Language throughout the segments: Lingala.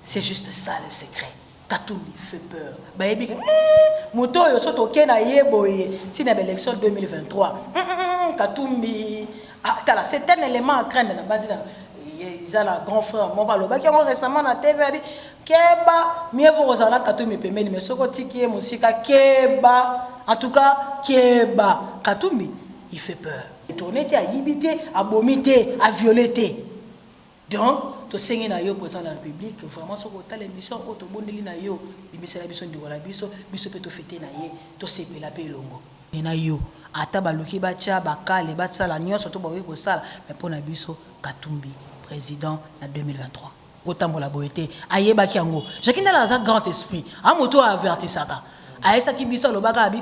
C'est juste ça le secret. Katumbi fait peur. Baby, moto yo soto kena yeboye. Tina l'élection 2023. Katumbi. C'est un élément à craindre. Ils ont la grand frère. Mon balo. Qui ont récemment na TV. Keba. Mieux vaut Rosala Katumbi pemeli. Mais ce côté qui est musika Keba. En tout cas Keba. Katumbi, il fait peur. Il tourne à yibité, à bomité, à violeté. Donc, to sengi na yo président de la République vraiment so ko tala émission auto bondeli na yo bimisela biso ndiko la biso pe to fêter na ye to sepela pe longo na yo ata baluki bacha bakale batsala nyonso to bawe ko sala mais pona biso Katumbi président na 2023 kotambola boyete ayebaki yango jakinda la grand esprit a moto avertisaka aesa ki biso lobaka abi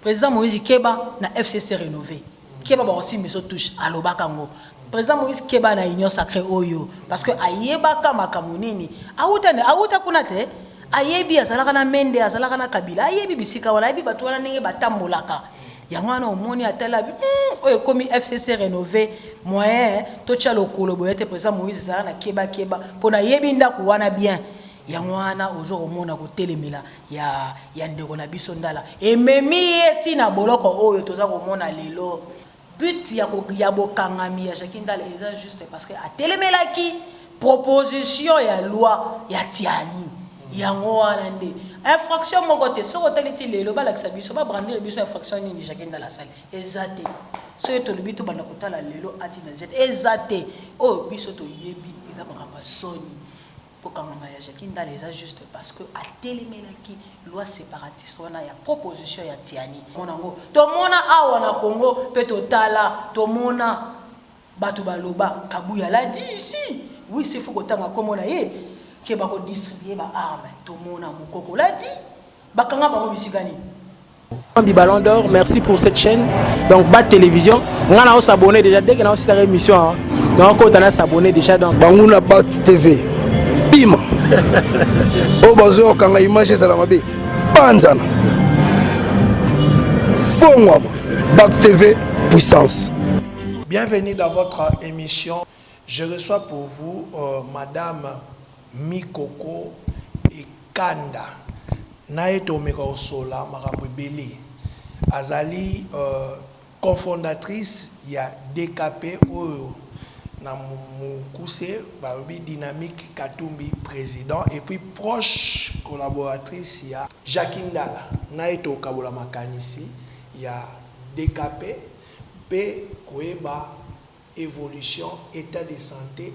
président Moïse Keba na FCC rénové Keba ba aussi biso touche alobaka ngo président Moïse Keba na union sacrée oyo parce que ayebaka makamunini auta kunate ayebi azalaka na mende azalaka na kabila ayebi bisika wala ayebi bato wana ndenge batambolaka yango wana omoni atala oyo komi FCC rénové moyen to tcha lokolo boyete président Moïse zala na Keba pona yebi ndako wana bien yango wana ozo komona kotelemela ya ndeko na biso ndala ememi eti na boloko oyo toza komona lelo but ya bokangami ya Jakindala eza juste parce que a telemelaki proposition ya loi ya tiani yango wana nde infraction moko te soko teliti lelo balakisa biso ba brandir biso infraction ni Jakindala sali ezate so to libito banda kotala lelo atina zet ezate o biso to yebi eza bakamba soni pokangama ya Jakindala eza juste parce que a telemelaki loi séparatiste wana ya proposition ya tiani monango to mona awa na Congo pe totala to mona batu baloba Kabuya l'a dit ici oui c'est faut kotanga komona ye ke ba ko distribuer ba armes to mona mukoko l'a dit bakanga bango bisikani Ballon d'Or, merci pour cette chaîne. Donc, Bat Télévision. On a s'abonner déjà dès qu'on a cette émission. Donc, on a s'abonner déjà dans Bangouna Bat TV. Bim. Au bazo quand la image est à la mabe. Panzana. Fongwa. Bat TV puissance. Bienvenue dans votre émission. Je reçois pour vous Madame Mikoko et Kanda. Naeto Mekosola Marabubeli. Azali cofondatrice ya DKP Oyo. Na Moukousse, Barobi Dynamique Katumbi président et puis proche collaboratrice ya Jakindala. Naeto Kabola Makanisi ya DKP P Koeba évolution état de santé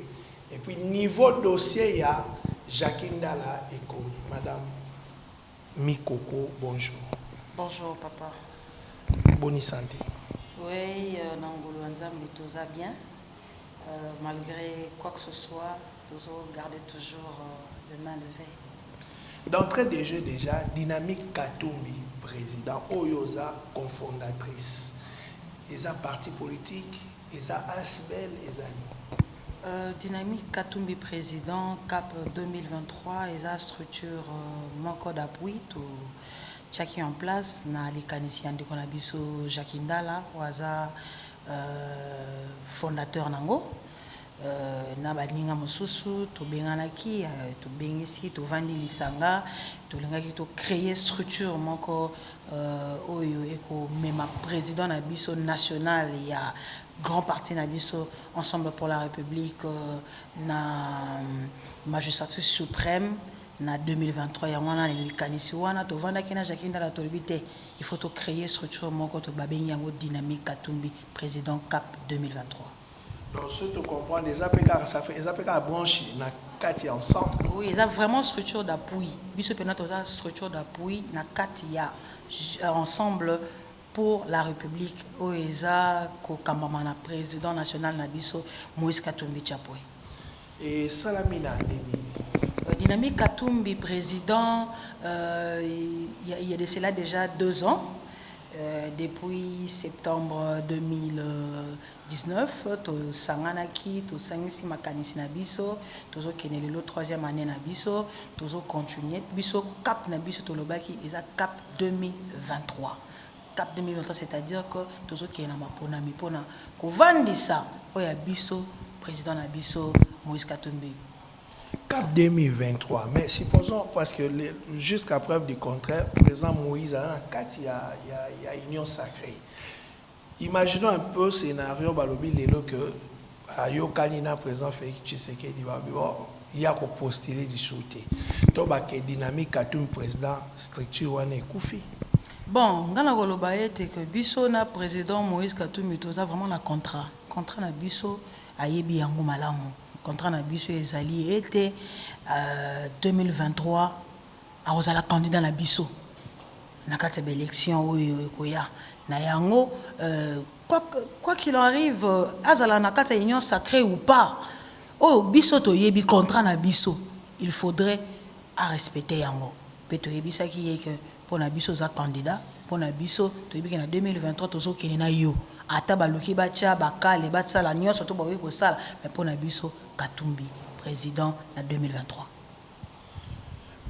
et puis niveau dossier ya Jakindala et comme Madame Mikoko, bonjour. Bonjour papa. Bonne santé. Oui, Nangolo Nzambe tout va bien. Malgré quoi que ce soit, toujours garder toujours le main levée. D'entrée de jeu déjà, Dynamique Katumbi, président, Oyoza, cofondatrice. Eza parti politique, Eza Asbel, Eza Dynamique Katumbi président, CAP 2023, Eza structure manque d'appui, tout chacun en place, na likanisian de Konabiso Jakindala, Waza fondateur Nango. Na baninga mosusu to benganaki to bengisi to vandi lisanga to lingaki to créer structure moko oyo eko mema président na biso national ya grand parti na biso ensemble pour la république na magistrature suprême na 2023 ya wana likanisi wana to vandaki na Jakindala to bité il faut to créer structure moko to babengi yango Dynamique Katumbi président CAP 2023. Donc, ce que tu comprends, les APK, ça fait les APK branches, na kati ensemble. Oui, il y a vraiment structure d'appui. Biso penato za structure d'appui na kati ya ensemble pour la République. Oeza ko kambamana président national na biso Moïse Katumbi Chapwe. Et Salamina Dynamique Katumbi président, il y a de cela déjà 2 ans. Depuis septembre 2019, to sanganaki, to sangisi makanisi na biso, tozo kenele le 3e année na biso, tozo continuer biso cap na biso to lobaki eza cap 2023. Cap 2023 c'est-à-dire que tozo kenela mapona mipona ko vandisa oya biso président na biso Moïse Katumbi. Cap 2023. Mais supposons, parce que jusqu'à preuve du contraire, le président Moïse a il y a union sacrée. Imaginons un peu le scénario balobi lelo que Ayo Kanina président Félix Tshisekedi il y a qu'au postuler du soutien. Donc que dynamique à tout président structure wane koufi. Bon, ngana koloba ete que biso na président Moïse Katumbi toza vraiment na contrat na biso ayebi yango malamu. Contrat na biso ezali ete 2023 azala candidat na biso na kati ya élection oyo ekoya na yango quoi qu'il arrive azala na kati ya union sacrée ou pas oyo biso toyebi contrat na biso il faudrait à respecter yango pe toyebisaki ye que pona biso za candidat pona biso toyebi que na 2023 tozokende na yo ata baluki batia bakale batsala nyonso to bakoki kosala mais pona biso Katumbi président na 2023.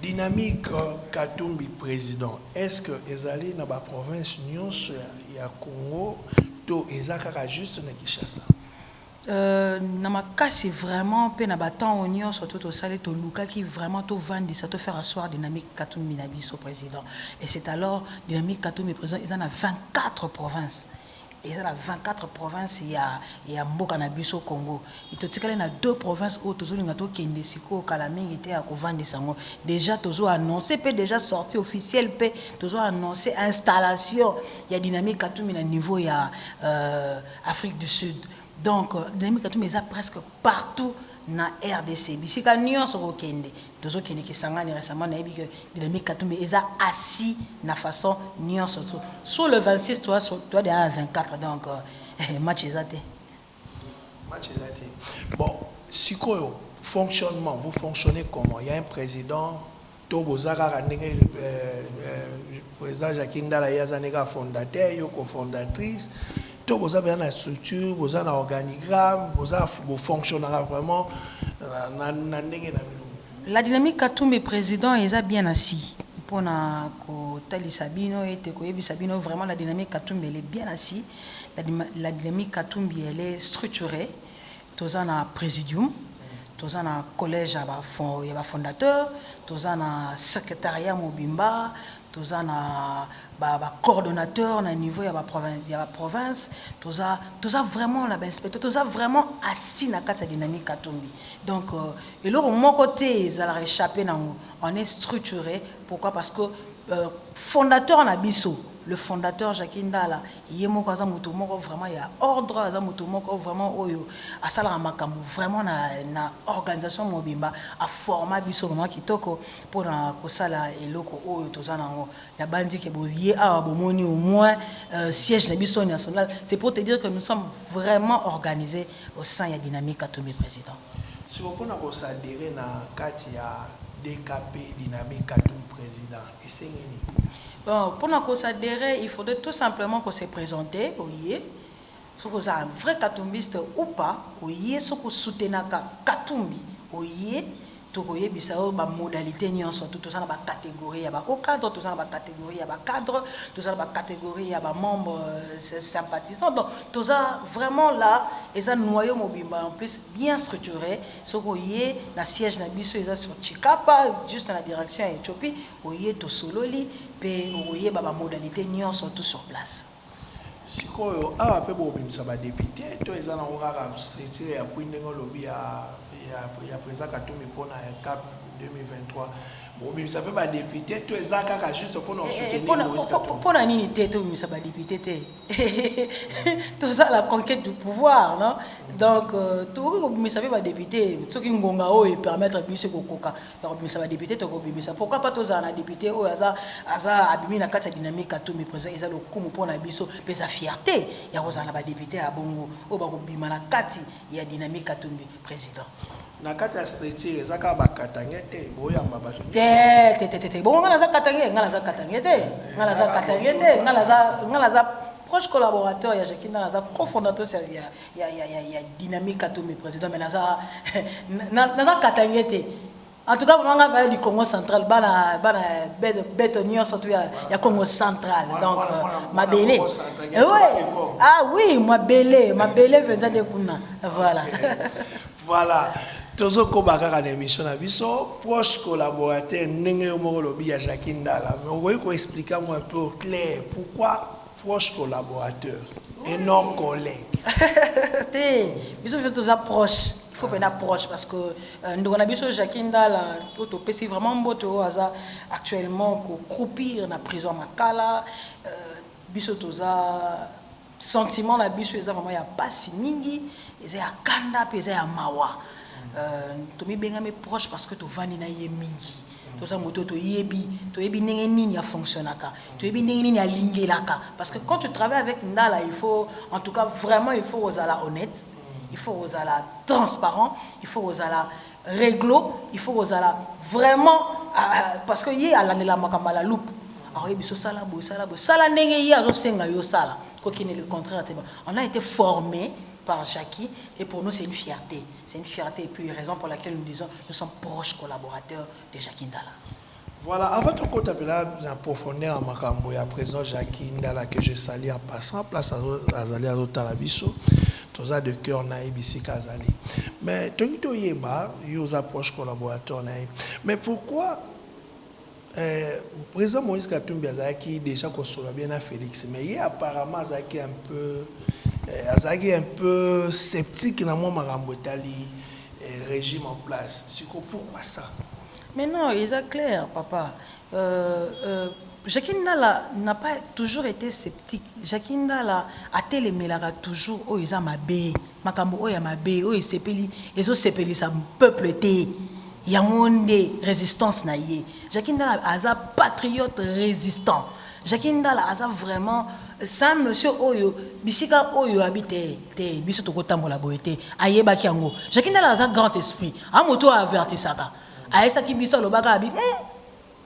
Dynamique Katumbi président, est-ce que ezali na ba province nyonso ya Congo to ezaka juste na Kinshasa? Na makasi vraiment pe na batant union surtout to sale to luka qui vraiment to vandi ça to faire asseoir dynamique Katumbi na biso président et c'est alors dynamique Katumbi président ils en a 24 provinces. Et dans 24 provinces, il y a Mboka na biso Congo. Et tout il y a 2 provinces où tous les gâteaux qui sont au Kalaming étaient à vendre sango. Déjà tous annoncé, peut déjà sorti officiel, peut tous annoncé installation. Il y a dynamique Katumbi à niveau il y a Afrique du Sud. Donc dynamique Katumbi est presque partout na RDC. Bisi ka nyonso ko kende. Tozo kende ki sangani récemment na yebi que dynamique Katumbi est assis na façon nyonso. Sur le 26 toi de 24 donc match exacté. Match exacté. Bon, sikoyo fonctionnement, vous fonctionnez comment? Il y a un président Tobozaka ndenge président Jacques Ndala yazaneka fondateur, yo cofondatrice. Vous avez une structure, vous avez un organigramme, vous fonctionnez vraiment. La dynamique Katumbi président est bien assis. Pour Tali Sabino et Tekoyebi Sabino, vraiment la dynamique Katumbi elle est bien assis. La dynamique Katumbi elle est structurée. Tous en a présidium, tous en a collège à fondateur, tous en a secrétariat Mobimba. Tous en a coordonnateur au niveau de la province, tous a vraiment la inspecteur, tous a vraiment assis dans la dynamique Katumbi. Donc, et là, de mon côté, ils ont échappé, on est structuré. Pourquoi? Parce que fondateur en Abisso, le fondateur Jacques Ndala, il y a vraiment il y a ordre, vraiment à Salamakambu, vraiment na organisation mobimba, à format Bisso vraiment qui toko pour na kosala et loko oyo tozana ngo ya bandi ke boye a bomoni au moins siège na Bisso national. C'est pour te dire que nous sommes vraiment organisés au sein de la dynamique Katumbi président. Si vous pouvez vous adhérer na kati ya DKP dynamique Katumbi président, et c'est bon, pour nous s'adhérer, il faudrait tout simplement qu'on se présente, oui. Si vous êtes un vrai katumbiste ou pas, oui, si vous soutenez Katumbi, oui, tout le monde a modalité, tout ça dans la catégorie, il y a au cadre, tout ça dans la catégorie, il y a cadre, tout ça dans la catégorie, il y a membres sympathisants. Donc, tout ça vraiment là, et ça noyau mobile en plus bien structuré. Ce qu'on y est, la siège na biso, ils sont sur Chikapa, juste dans la direction Éthiopie, on y est tout sololi, puis on y est la modalité, ils sont tous sur place. Si on a un peu de député, tous les ans on a structuré à point de lobby il y a président Katumbi pour un cap 2023. Bon, mais ça peut pas député, tous les ans juste pour nous soutenir. Pour la unité, tout ça va député. Tout ça la conquête du pouvoir, non? Donc tout mais ça va député, ceux qui ngongao et permettre à bise kokoka. Mais ça va député to ko ça. Pourquoi pas tous en député au aza abimi na kati dynamique Katumbi président ils a le coup pour na biso pe sa fierté. Il y a aux ba député à Bongo au ba ko bima na kati il y a dynamique Katumbi président. Na kati ya structure ezaka bakatangete boyamba bato te bon ngala za katangete ngala za proche collaborateur ya Jacques Ndala za cofondateur ya dynamique Katumbi président mais naza katangete en tout cas on va parler du Congo central bana bétonnier surtout ya Congo central donc mabele ah oui mabele venza de kuna voilà voilà. Tozo Kobaka à l'émission à Bisso, proche collaborateur, Nenge Omorolobi à Jackie Ndala. Mais vous voyez qu'on explique moi un peu clair pourquoi proche collaborateur et non collègue. Bisso je suis proche. Il faut bien approche parce que nous avons Bisso Jackie Ndala, c'est vraiment beau actuellement pour croupir dans la prison Makala. Bisso toza sentiment la biso eza vraiment ya pasi mingi, eza ya kanda pe eza ya mawa. To mi benga me proche parce que to vani na ye mingi. To sa moto to yebi ndenge nini ya fonctionnaka. To yebi ndenge nini ya lingelaka parce que quand tu travailles avec Ndala, il faut en tout cas vraiment il faut aux ala honnête, il faut aux ala transparent, il faut aux ala réglo, il faut aux ala vraiment parce que yé ala ne la makamba la loupe. Alors biso sala bo sala ndenge yi azo senga yo sala. Quoi qu'il ne le contraire, on a été formé par Jackie et pour nous c'est une fierté. C'est une fierté et puis raison pour laquelle nous disons nous sommes proches collaborateurs de Jackie Ndala. Voilà, avant de continuer en profondeur en Makambo, à présent Jackie Ndala que je salue en passant, place à Azali à Zotalabiso, tous de cœur naïbisi Kazali. Mais tant que yeba, ils approchent collaborateurs naïb. Mais pourquoi président Moïse Katumbi Azaki déjà consolé bien à Félix, mais il apparemment Azaki un peu sceptique dans mon marambotali régime en place. Pourquoi ça? Mais non, il est clair, papa. Jackie Ndala n'a pas toujours été sceptique. Jackie Ndala a télémélara toujours oh ils a mabé, makambo oh ya mabé, oh il sepeli, et so sepeli sa peuple té. Il y a une résistance naïe. Jackie Ndala a un patriote résistant. Jackie Ndala a vraiment ça monsieur Oyo, bisika Oyo habité, biso to kotambola boité, ayeba kiango. Jackie Ndala a un grand esprit. A moto a averti saka. Aesa ki biso lobaka abi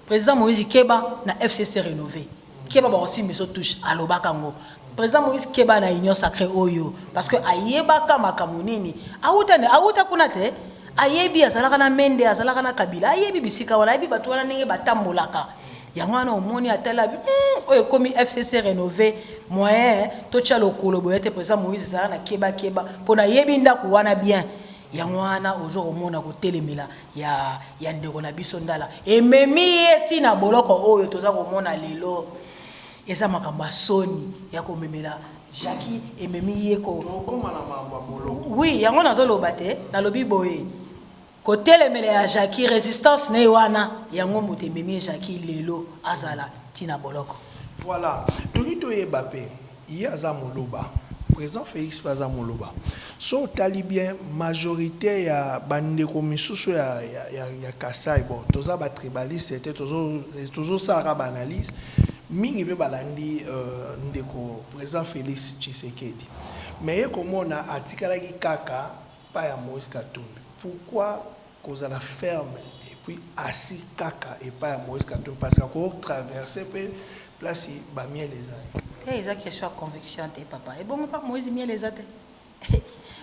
président Moïse Keba na FCC rénové. Keba ba aussi biso touche a lobaka ngo. Président Moïse Keba na union sacrée Oyo parce que ayeba ka makamunini. Auta kunate ayebi azalaka na mende azalaka na kabila ayebi bisika wala ayebi bato wana ndenge batambolaka yango wana omoni atala oyo komi FCC rénové moyen to tcha lokolo boyete président Moïse zala na keba pona yebi ndako wana bien yango wana ozo omona ko telemela ya ndeko na biso Ndala ememi eti na boloko oyo toza komona lelo eza makamba soni ya ko memela Jackie ememi yeko oui yango nazo lobate na lobi boye côté le mele ya Jackie résistance ne wana yango mote memi Jackie lelo azala tina boloko. Voilà, Torito et Mbappé, il y a Zamoloba, président Félix Pazamoloba. So talibien majorité ya bande komisusu ya Kasai bon, toza ba tribaliste c'était toujours ça raba analyse. Mingi be balandi ndeko président Félix Tshisekedi. Mais comme on a atikala ki kaka pa ya Moïse Katumbi. Pourquoi cause la ferme et puis assis kaka et pas à Moïse Katumbi parce qu'on traverser peut place ba miel les aïe. C'est question conviction te papa. Et bon pas Moïse miel les aïe.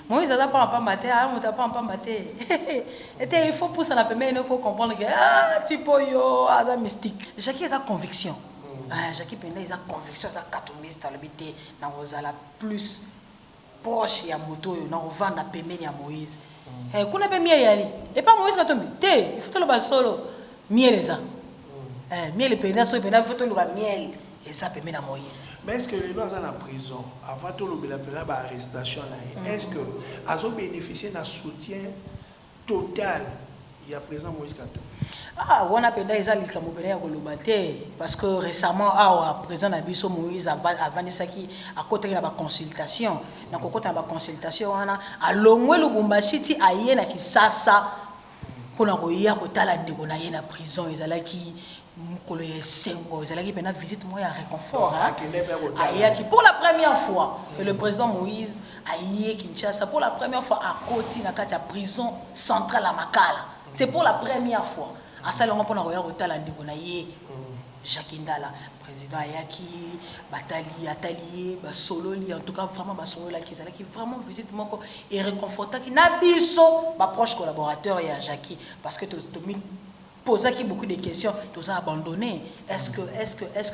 Moïse a pas maté, ah on t'a pas maté. Et il faut pour ça la permettre il faut comprendre que tipo yo ada mystique. Jackie a conviction. Jackie Penda il a conviction ça katumiste l'habité na ozala plus proche ya moto yo na ovanda pembeni ya Moïse. Kuna pe miel yali et pas Moïse Katumbi te il faut le bas solo miel eza miel penda so penda faut le miel et ça pembeni ya Moïse. Mais est-ce que les gens en prison avant tout le pena ba arrestation est-ce que azo bénéficier d'un soutien total il y a présent Moïse Katumbi? Ah, on a penda eza likamo pena ya kolobate parce que récemment président Nabiso Moïse a vanisaki à côté na ba consultation na kokota na ba consultation wana alongwe Lubumbashi ti aye na Kisasa pona koya kotala ndeko na ye na prison ezalaki mukolo ya sengo ezalaki pena visite moya réconfort ayaki pour la première fois et le président Moïse aye Kinshasa pour la première fois à côté na kati ya prison centrale à Makala. C'est pour la première fois. À ça, on peut avoir Jackie Ndala, président Ayaki, Batali, Atali, Basololi, en tout cas vraiment Basololi qui vraiment visite mon et réconfortant qui n'a biso, ma proche collaborateur et Jackie parce que posé beaucoup de questions, tu as abandonné. Est-ce que,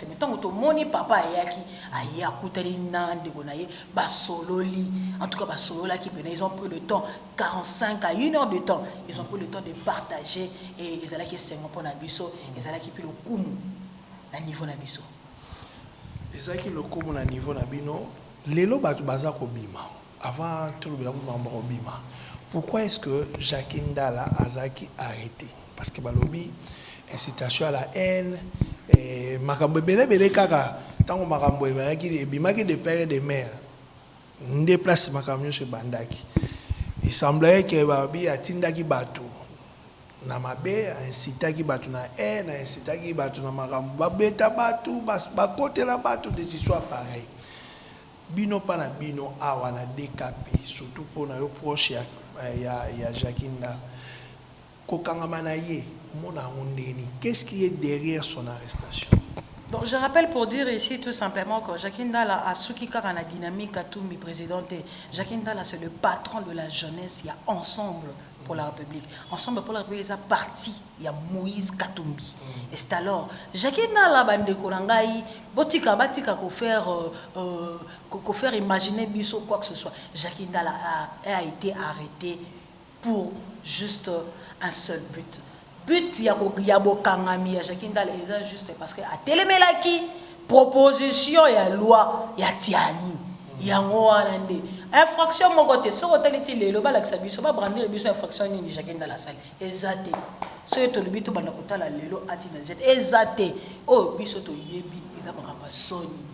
mettons, ton moni papa ayaki, aya kouteli nande gonaye, basololi, en tout cas basolola qui ils ont pris le temps, 45 à 1 heure de temps, ils ont pris le temps de partager et ils allaient qui s'engagent pour nabiso, ils allaient qui puis le coup, à niveau nabiso. Ils allaient qui le coup à niveau nabino, l'élo batu baza kobima, avant tout le monde kobima. Pourquoi est-ce que Jacques Ndala a arrêté? Parce que balobi incitation à la haine et makambo belé kaka tango makambo ebaki bimaki de père et de mère ndéplace makambo chez bandaki. Il semblait que babi atindaki bato na mabe incitaki bato na haine incitaki bato na makambo babeta bato bakote la bato des histoires pareilles. Bino pana bino awa na décapé surtout pour na yo proche ya Jacques Ndala. Qu'est-ce qui est derrière son arrestation? Donc, je rappelle pour dire ici tout simplement que Jacques Ndala a soukika dans la dynamique à tout mi présidente. Jacques Ndala, c'est le patron de la jeunesse. Il y a Ensemble pour la République. Ensemble pour la République, il y a parti. Il y a Moïse Katumbi. Et c'est alors, Jacques Ndala, bande kolangai, botika batika ko faire imaginer biso quoi que ce soit. Jacques Ndala a été arrêté pour juste un seul but. But yabo kangami ya Jacques Ndala juste parce que a telemelaki proposition ya loi ya tiani ya ngoalande infraction mon côté so hoteliti lelo ba lakisa biso ba brandir biso infraction ni Jacques Ndala sali ezate so to le bitu banda kotala lelo atina zet ezate oh biso to yebi eza makamba soni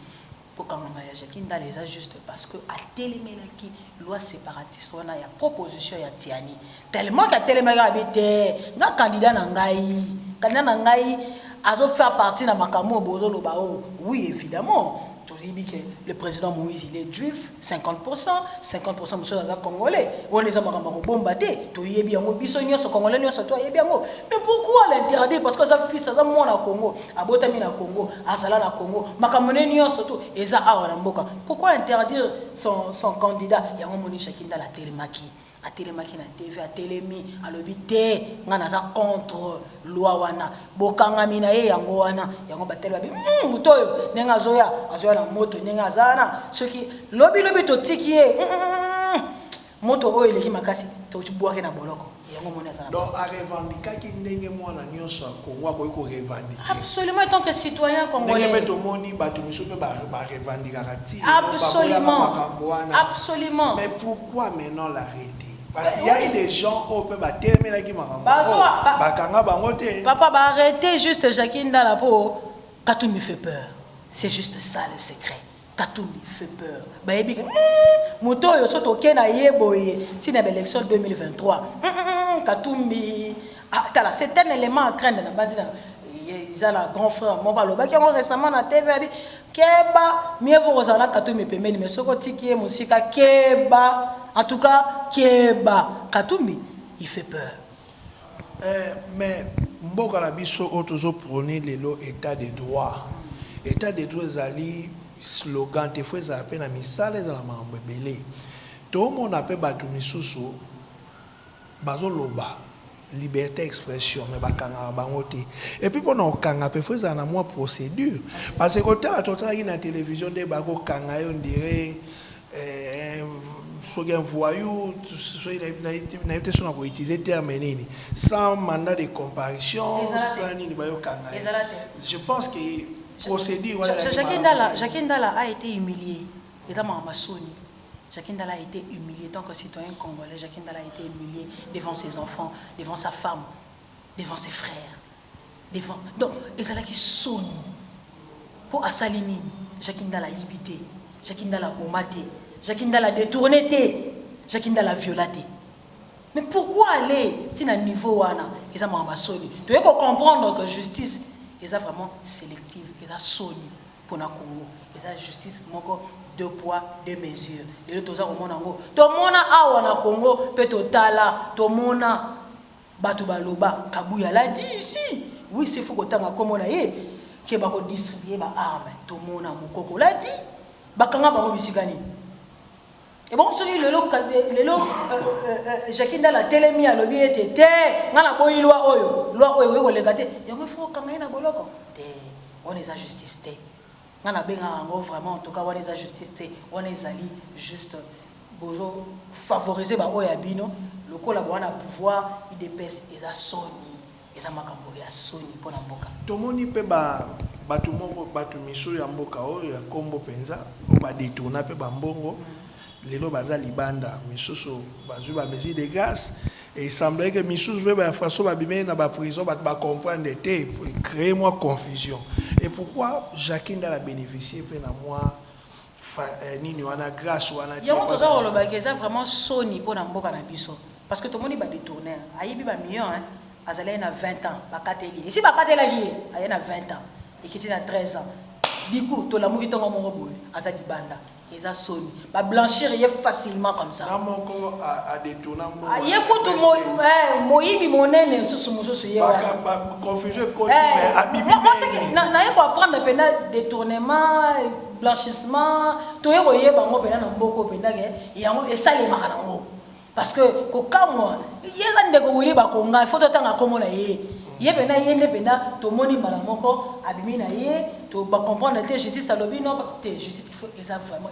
pour kangama ya Jacques Ndala juste parce que a telemelaki loi séparatiste on a proposition ya tiani tellement que telemaka habité nga candidat na ngai azo faire partie na makamo bozo loba oui évidemment que le président Moïse il est juif 50% monsieur aza congolais on les a makamako bombarder to yebi yango biso nyoso congolais nyoso to yebi yango mais pourquoi l'interdire parce que ça fils aza mona Congo abotami na Congo azala na Congo makamone nyoso to eza awa na mboka pourquoi interdire son candidat yango moni Jacques Ndala telemaki a télémaki na TV a télémi a l'obité ngana za contre loi wana bokangami na ye yango wana yango batela bi mutoyo nenga zoya na moto nenga zana ceux qui lobi to tiki ye moto oyo eleki makasi to chibuake na boloko yango mona zana donc a revendiquer ki ndenge mwana nyonso Kongo ko revendiquer absolument en tant que citoyen congolais ndenge to moni bato miso pe ba revendiquer kati absolument mais pourquoi maintenant l'arrêter? Parce qu'il y a eu des gens qui peuvent terminer qui m'ont papa va arrêter juste Jacques Ndala pour Katumbi fait peur. C'est juste ça le secret. Katumbi fait peur. Baby moto yo soto kena yeboye tina l'élection 2023. Katumbi c'est un élément à craindre dans bandina. Ils ont la grand frère mon baloba qui ont récemment na TV a dit keba mieux vaut Rosana Katumbi pemeni mais soko tiki musika keba. En tout cas, Keba Katumbi, il fait peur. Mais Mboka na biso otozo prôner lelo état de droit. État de droit zali slogan te fois za pe na misale za la mambo belé. To mon appel batu misusu bazo loba liberté d'expression mais bakanga bangote. Et puis pour na kanga pe fois za na moi procédure parce que quand la total na télévision de bako kanga on dirait soit un voyou, soit il a été utilisé terme sans mandat de comparution, sans ni je pense que procédure. Jacques Ndala a été humilié. Jacques Ndala a été humilié tant que citoyen congolais. Jacques Ndala a été humilié devant ses enfants, devant sa femme, devant ses frères, devant. Donc, ils allaient qui sonnent pour Assalini. Jacques Ndala a ibité, Jacques Ndala a bomaté. Jacques Ndala a détourné, Jacques Ndala a violé. Mais pourquoi aller à un niveau où ils ont soni? Tu dois comprendre que justice est vraiment sélective, ils ont soni pour le Congo. Ils ont justice, deux poids, deux mesures. Les autres ont monango. Tout le monde a Congo, peut totala, tout le monde batu baloba, Kabuya l'a dit ici. Oui, c'est fou que tu as comme on a dit, que va distribuer les armes. Tout le monde a Mukoko l'a dit. Bakanga ba bisigani. Et bon, celui le Jackie dans la télé mis à l'objet était dans la bonne loi oyo les gâtés. Il y a faut quand même na boloko. On est à justice té. On a bien vraiment en tout cas on est à justice té. On est allé juste bozo favoriser ba oyo abino le collaborer na pouvoir il dépêche et ça Sony et ça makambo ya Sony pour na mboka. Tomoni pe ba batu moko batu miso ya mboka oyo ya kombo penza o ba détourna pe ba mbongo. Lelo baza libanda misusu bazui ba mesure de grâce et il semblait que misusu be ba façon ba bimé na ba prison ba comprendre té pour créer moi confusion. Et pourquoi Jackie Ndala bénéficier pe na moi nini wana grâce wana il y a un toza lo ba keza vraiment Sony pour na mboka na biso parce que tout le monde ba détourner ayibi ba million hein azalé na 20 ans ba kateli ici ba katela lié ayi na 20 ans et qui na 13 ans biku to la muki tongo mongo boy azali banda. Ils ont Sony. Bah blanchir facilement comme ça. Namoko a détourné. Ah, y a quoi tout moïbi monnaie sous confusion continue. Moi c'est que n'a quoi prendre pena détournement, blanchissement, tout est voyé bango pena na mboko pena que et ça les makanango. Parce que quand moi, y a des gens qui ba konga, il faut tout temps comme na yé. Yé pena yé pena to moni malamoko abimi na yé. Tu vas comprendre que justice à l'objet, non, justice, il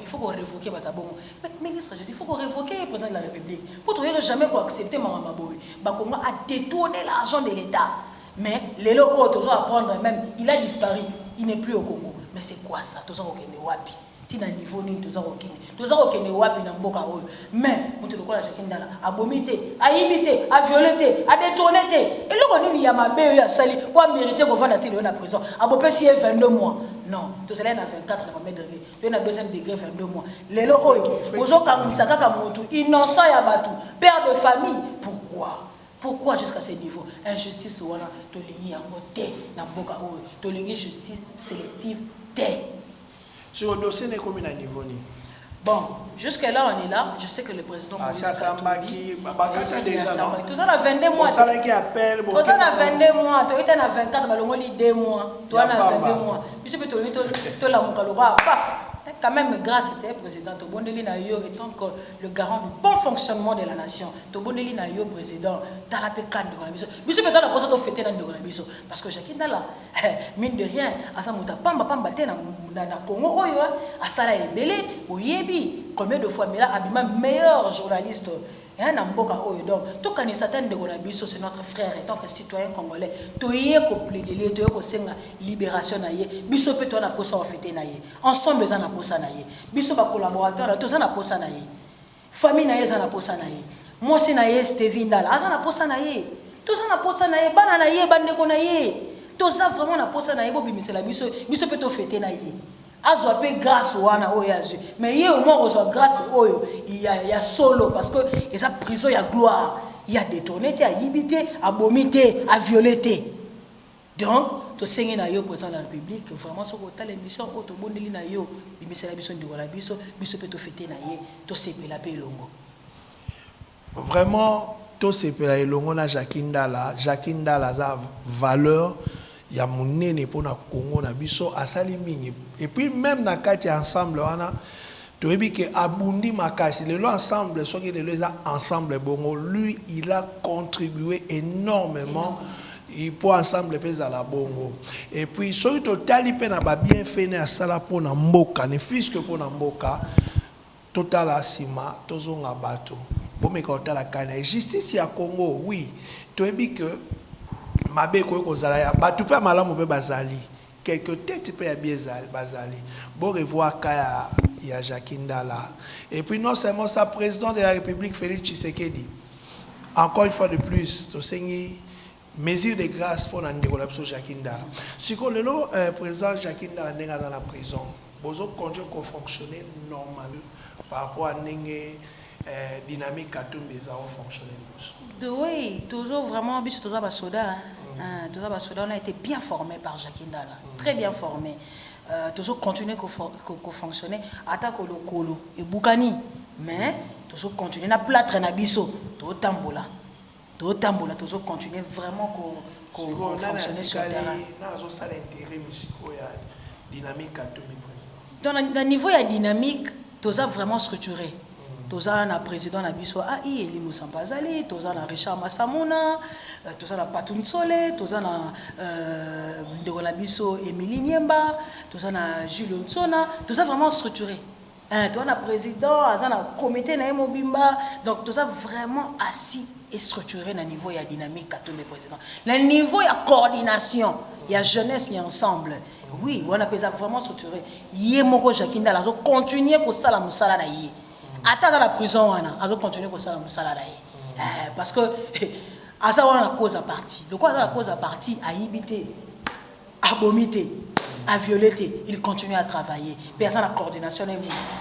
faut qu'on révoque Batabongo. Mais ministre, il faut qu'on révoque le président de la République. Pour trouver jamais pour accepter Mama Boy. Bakonga a détourné l'argent de l'État. Mais les locaux, tu dois apprendre même, il a disparu, il n'est plus au Congo. Mais c'est quoi ça? Tu dois wapi. Si na niveau ni tu dois wapi na mboka oyo. Mais on te le croit la Jackie Ndala a vomité, a imité, a violé, a détourné. Et le il y a ma belle à sali pour mériter qu'on va dans la prison. A bopé si 22 mois. Non, tout cela na 24 na degré. Tu na deuxième degré 22 mois. Les locaux ozo kamisa kaka motu innocent ya batu, père de famille. Pourquoi jusqu'à ce niveau? Injustice wana to lingi yango té na mboka oyo. To lingi justice sélective té. Sur le dossier, n'est comme un niveau ni. Bon, jusque-là, on est là. Je sais que le président Moïse Katumbi... Tout ça, on a 22 mois. Tout ça, on a 22 mois. Tout ça, on a 24 mois. On a 2 mois. Tout ça, on a 22 mois. Puis, je peux te dire, tout la moukalora, paf. Quand même, grâce à le président, Tobondeli Nayo étant le garant du bon fonctionnement de la nation. Tobondeli Nayo, président, dans la pécane de Gonabiso. Mais c'est peut-être la personne qui a fêté dans Gonabiso. Parce que Jackie Ndala, mine de rien, à sa mouta pamba dans Congo, à Sala et Belé, au Yebi, combien de fois, mais là, Abima, meilleur journaliste. Et un amboka oyo donc tout quand certains de Gonabiso c'est notre frère et tant que citoyen congolais toyé ko plaider toyé ko senga libération na ye biso pe to na posa o fêter na ye ensemble za na posa na ye biso ba collaborateur to za na posa na ye famille na ye za na posa na ye moi c'est na ye Stevie Ndala za na posa na ye to za na posa na ye bana na ye bande ko na ye to za vraiment na posa na ye bo bimisela biso pe to fêter na ye azo pe grâce wana oyo azu mais yé au moins reçoit grâce oyo il y a solo parce que et sa prison il y a gloire il y a détourné a yibité a bomité a violé donc to sengi na yo président de la République vraiment ce côté l'émission auto bondeli na yo l'émission la biso ndikola biso pe to fêter na ye to sepela pe longo vraiment to sepela elongo na Jackie Ndala za valeur ya munene pona Congo na biso asali mingi et puis même na kati ensemble wana toyebi ke abundi makasi lelo ensemble soki lelo eza ensemble bongo lui il a contribué énormément et pour ensemble pesa la bongo et puis soki totali pe na ba bienfait na sala pona mboka ne fisque pona mboka totala sima tozonga bato bomeka otala kana justice ya Congo oui toyebi ke mabe ko kozala ya batu pe malamu pe bazali quelques têtes pe ya biezali bazali bon revoir ka ya Jackie Ndala et puis non seulement ça président de la République Félix Tshisekedi encore une fois de plus to sengi mesure de grâce pour ndeko la biso Jackie Ndala siko lelo président Jackie Ndala ndenga dans la prison bozo conduire ko fonctionner normalement par rapport à ndenge dynamique Katumbi ça va fonctionner oui toujours vraiment biso toujours ba soda on a été bien formé par Jackie Ndala, très bien formé. Toujours continuer à fonctionner, attaque au Kolo et Boukani, mais toujours continuer à plâtre na biso, tout tambola, toujours continuer vraiment à fonctionner sur le terrain. Dans le niveau de la dynamique, tout ça vraiment structuré. toza na président na biso Eli Musampazali, toza na Richard Massamuna, toza na Patuntsole, toza na ndeko na biso Émilie Niemba, toza na Julio Nsona, toza vraiment structuré. Toza na président, aza na comité na Mobimba, donc toza vraiment assis et structuré na niveau ya dynamique Katumbi président. Le niveau ya coordination, ya jeunesse et ensemble. Oui, on a vraiment structuré. Yé moko Jakinda la zo continuer ko sala musala na yé. Ata dans la prison wana, a zo continuer ko sala musala na yé. Parce que asa wana la cause à partie. Le quoi la cause à partie a yibité, a bomité, a violeté, il continue à travailler. Personne la coordination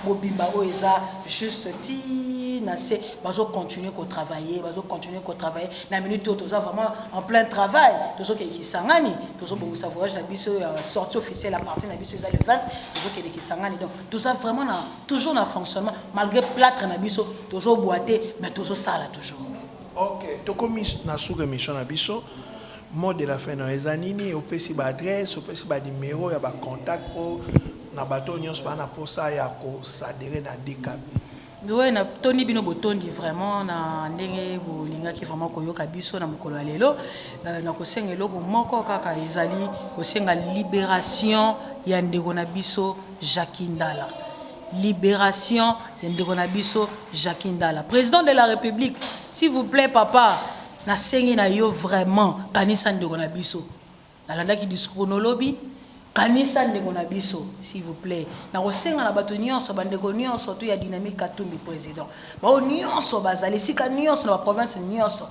Mobimba Oeza juste ti na se bazo continuer ko travailler, bazo continuer ko travailler. Na minute où toza vraiment en plein travail, tozo ke kisangani, tozo bongo voyage na biso sortie officielle à partir na biso le 20, tozo ke kisangani. Donc toza vraiment toujours na fonctionnement malgré plâtre na biso, tozo boiter mais tozo sala toujours. OK, to comme na sous émission na biso mot de la fin dans les années, au pesi ba adresse, au pesi ba numéro, ya ba contact pour na bato nyos ba na posa ya ko s'adhérer na DKB. Oui, na Tony Bino Botondi vraiment na ndenge bolinga ki vraiment koyoka biso na mokolo ya lelo na kosenga eloko moko kaka ezali kosenga libération ya ndeko na biso Jakindala. Libération ya ndeko na biso Jakindala. Président de la République, s'il vous plaît papa, na sengi na yo vraiment kanisa ndeko na biso. Na landa ki discours no lobby kanisa ndeko na biso s'il vous plaît. Na kosenga na bato nyonso bandeko nyonso to ya dynamique Katumbi président. Ba nyonso bazali sika nyonso na province nyonso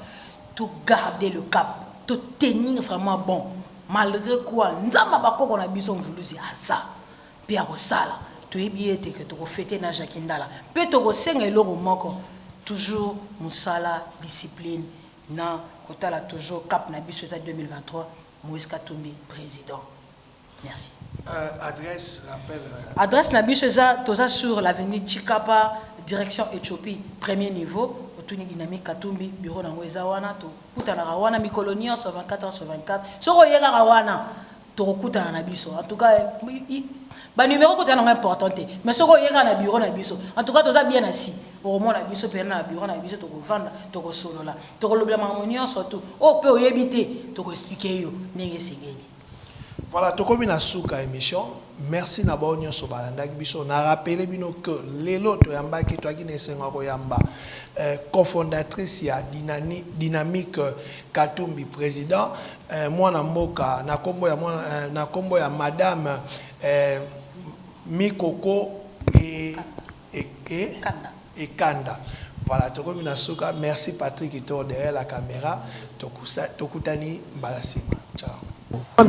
to garder le cap, to tenir vraiment bon malgré quoi nzamba bakoko na biso mvuluzi asa pia ko sala to ebiete que to fêter na Jakindala. Pe to kosenga eloko moko toujours musala discipline na kotala toujours cap na biso za 2023 Moïse Katumbi président. Merci. Adresse, rappel. Adresse na biso toza sur l'avenue Chikapa, direction Éthiopie, premier niveau. Autouni dynamique Katumbi, bureau na Moïse wana to kutana wana mikolonia sur 24h/24. Soko yega wana to kutana na biso. En tout cas ba numéro kutana important mais soko yega na bureau na biso. En tout cas toza bien assis. Au moins na biso pena na bureau na biso to ko vanda to ko solola. To ko lobela harmonie surtout. O pe oyebite to ko expliquer yo ndenge sengeli. Voilà, tout comme une souka émission. Merci na bonyo so balanda biso na rappeler bino que lelo to yamba ki to akine senga ko yamba cofondatrice ya dynamique Katumbi président moi na mboka na kombo ya madame Mikoko et Kanda. Voilà, tout comme une souka. Merci Patrick qui est derrière la caméra. Tokutani Balasima. Ciao.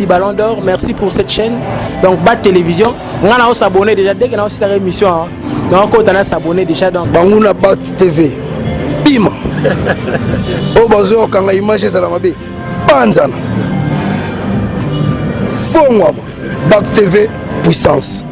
Ballon d'Or, merci pour cette chaîne. Donc, Bat Télévision, on a s'abonner déjà dès qu'on a cette émission. Donc, on a s'abonner déjà dans Bangouna Bat TV. Bim. Au bazo quand la image est à la mabé. Panzana. Fongwa. Bat TV puissance.